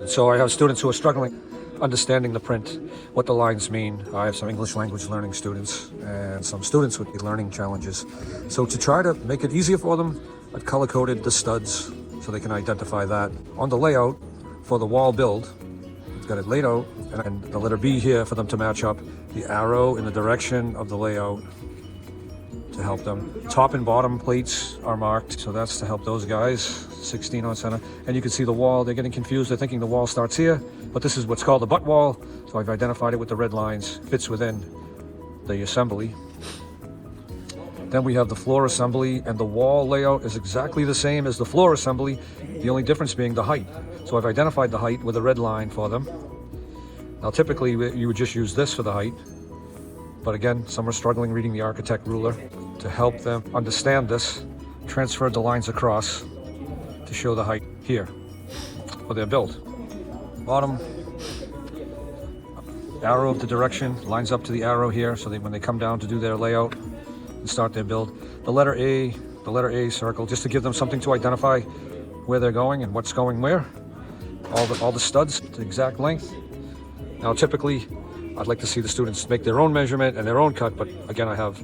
So I have students who are struggling understanding the print, what the lines mean. I have some English language learning students and some students with learning challenges. So to try to make it easier for them, I've color-coded the studs so they can identify that. On the layout for the wall build, I've got it laid out, and the letter B here for them to match up the arrow in the direction of the layout to help them. Top and bottom plates are marked, so that's to help those guys. 16 on center. And you can see the wall, they're getting confused. They're thinking the wall starts here, but this is what's called the butt wall. So I've identified it with the red lines, fits within the assembly. Then we have the floor assembly, and the wall layout is exactly the same as the floor assembly, the only difference being the height. So I've identified the height with a red line for them. Now typically you would just use this for the height, but again, some are struggling reading the architect ruler. To help them understand this, transferred the lines across to show the height here for their build. Bottom arrow of the direction lines up to the arrow here, so when they come down to do their layout and start their build. The letter A circle, just to give them something to identify where they're going and what's going where. All the studs, the exact length. Now typically, I'd like to see the students make their own measurement and their own cut, but again, I have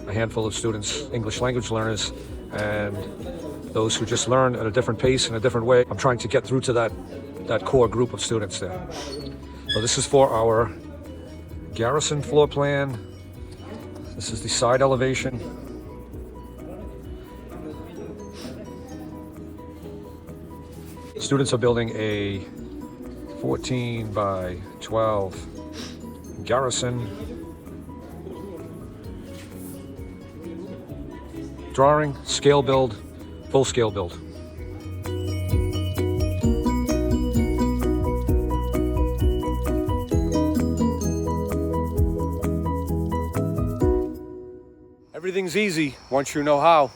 a handful of students, English language learners, and those who just learn at a different pace in a different way. I'm trying to get through to that core group of students there. So this is for our Garrison floor plan. This is the side elevation. Students are building a 14 by 12 Garrison drawing, scale build, full scale build. Everything's easy once you know how.